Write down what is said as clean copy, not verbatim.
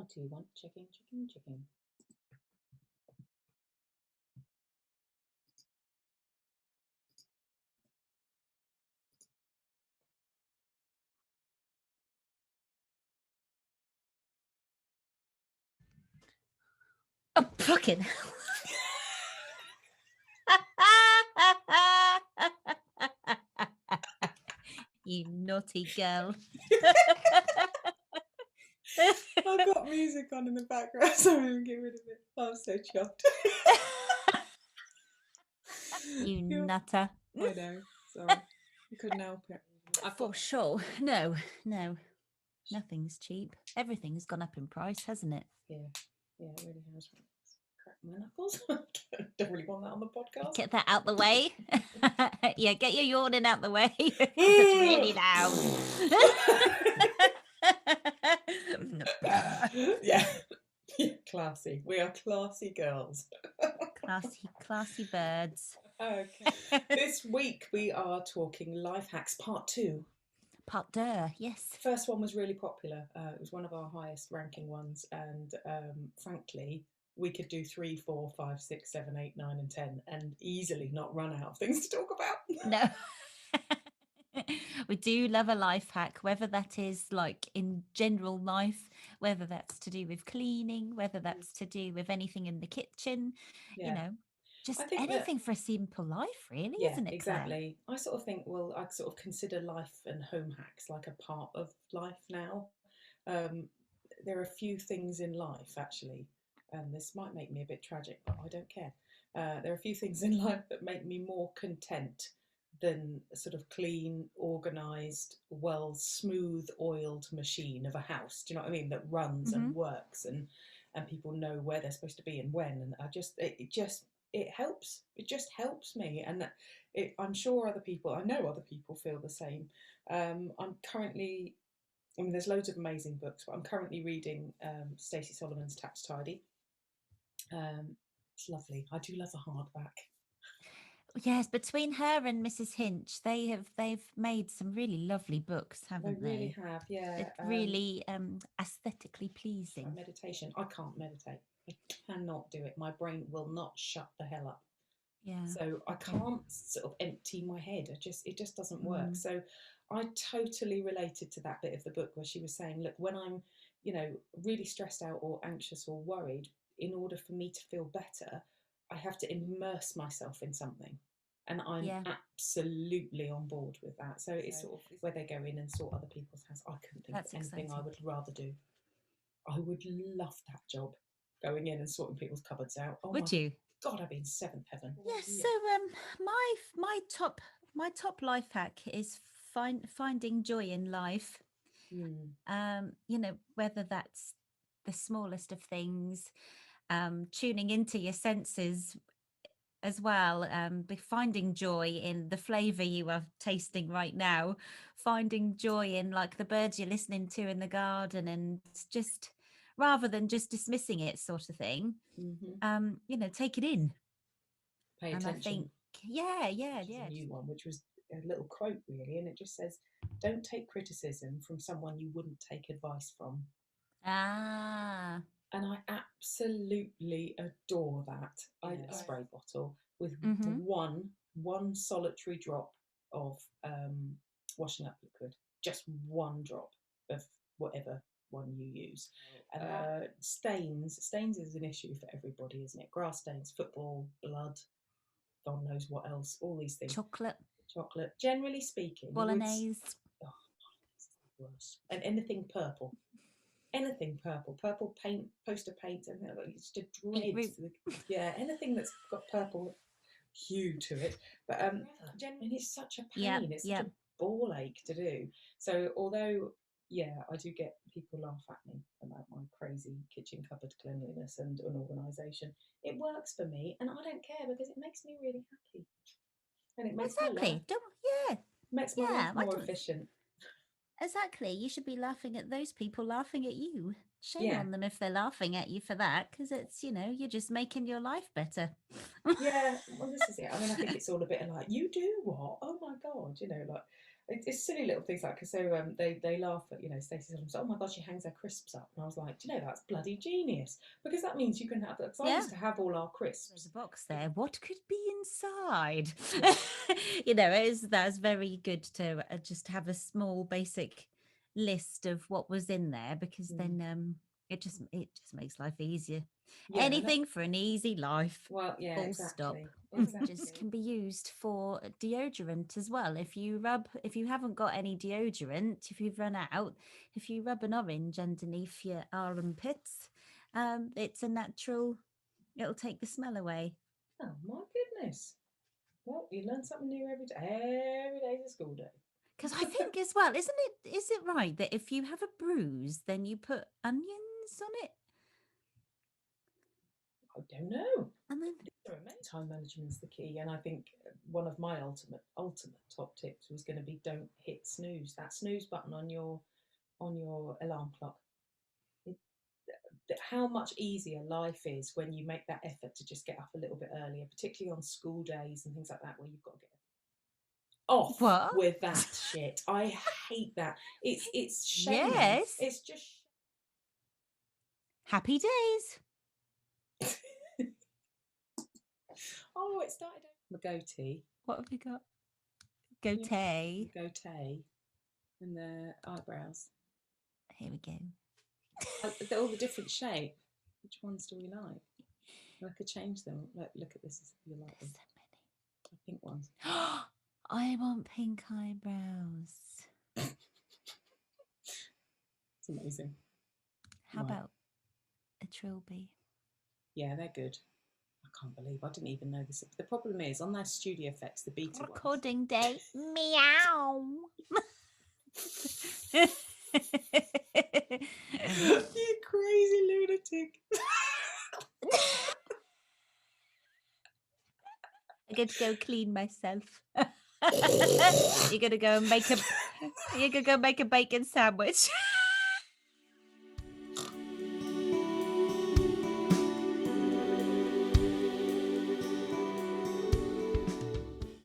1, 2, 1. Checking, checking, checking. Oh, fucking hell. You naughty girl. I've got music on in the background, so I'm going to get rid of it. I'm so chuffed. You nutter. I know, sorry. You couldn't help it. For sure. No, nothing's cheap. Everything's gone up in price, hasn't it? Yeah, it really has. Crack my knuckles. Don't really want that on the podcast. Get that out the way. Yeah, get your yawning out the way. It's really loud. Yeah, classy. We are classy girls. Classy birds. Okay. This week we are talking life hacks part 2. Part 2, yes. First one was really popular. It was one of our highest ranking ones, and frankly, we could do 3, 4, 5, 6, 7, 8, 9, and 10, and easily not run out of things to talk about. No. We do love a life hack, whether that is like in general life, whether that's to do with cleaning, whether that's to do with anything in the kitchen, you know, just anything for a simple life, really, isn't it, Claire? Exactly. I sort of think, well, I sort of consider life and home hacks like a part of life now. There are a few things in life, actually, and this might make me a bit tragic, but I don't care. There are a few things in life that make me more content than a sort of clean, organised, well, smooth oiled machine of a house. Do you know what I mean? That runs and works, and people know where they're supposed to be and when. And it helps. It just helps me, and I'm sure I know other people feel the same. I'm currently, there's loads of amazing books, but I'm currently reading Stacey Solomon's Tax Tidy. It's lovely. I do love a hardback. Yes, between her and Mrs. Hinch, they've made some really lovely books, haven't they? They really have, yeah. They're really aesthetically pleasing. Meditation. I can't meditate. I cannot do it. My brain will not shut the hell up. Yeah. So I can't sort of empty my head. It just doesn't work. So I totally related to that bit of the book where she was saying, look, when I'm, really stressed out or anxious or worried, in order for me to feel better, I have to immerse myself in something. And I'm absolutely on board with that. So it's sort of where they go in and sort other people's house. I couldn't think of anything I would rather do. I would love that job, going in and sorting people's cupboards out. Oh, would you? God, I'd be in seventh heaven. Yes. So my top life hack is finding joy in life. Whether that's the smallest of things, tuning into your senses as well, finding joy in the flavor you are tasting right now, finding joy in like the birds you're listening to in the garden, and just rather than just dismissing it, sort of thing. Take it in. Pay attention. And I think, yeah. A new one, which was a little quote really, and it just says, "Don't take criticism from someone you wouldn't take advice from." Ah. And I absolutely adore that. A spray bottle with one solitary drop of washing up liquid, just one drop of whatever one you use. And stains is an issue for everybody, isn't it? Grass stains, football, blood, God knows what else, all these things. Chocolate. Generally speaking. Bolognese. Worse. And anything purple. Purple paint, poster paint, and it's just dreads. Yeah, anything that's got purple hue to it. But generally, it's such a pain. It's such a ball ache to do. So although, I do get people laugh at me about my crazy kitchen cupboard cleanliness and unorganisation. It works for me, and I don't care because it makes me really happy. And it makes my life, makes my life more efficient. Exactly. You should be laughing at those people laughing at you. Shame on them if they're laughing at you for that, because it's, you're just making your life better. Yeah, well, this is it. I mean, I think it's all a bit like, you do what? Oh my God, It's silly little things like, so they laugh at, Stacey said, oh my god, she hangs her crisps up, and I was like, do you know, that's bloody genius, because that means you can have that. Because I Yeah. used to have all our There's crisps. a box there. What could be inside? Yeah. That's very good to just have a small basic list of what was in there, because then it just makes life easier. Yeah, Anything for an easy life. well, yeah, Full stop. exactly. Just can be used for deodorant as well. If you haven't got any deodorant, if you've run out, if you rub an orange underneath your armpits, it's a natural. It'll take the smell away. Oh my goodness. Well, you learn something new every day. Every day's a school day. Because I think as well, is it right that if you have a bruise, then you put onions on it? I don't know. And then Time management's the key, and I think one of my ultimate top tips was going to be, don't hit snooze. That snooze button on your alarm clock. How much easier life is when you make that effort to just get up a little bit earlier, particularly on school days and things like that, where you've got to get off what? with that shit. I hate that. It's shaming. Yes. It's just Happy days. Oh, it started my goatee. What have you got? Goatee. Goatee. And the eyebrows. Here we go. They're all the different shape. Which ones do we like? I could change them. Look at this. You like them? So many. The pink ones. I want pink eyebrows. It's amazing. How about a trilby? Yeah, they're good. I can't believe I didn't even know this. The problem is, on their studio effects, the beta recording day. Meow. You crazy lunatic. I'm going to go clean myself. You're gonna go make a bacon sandwich.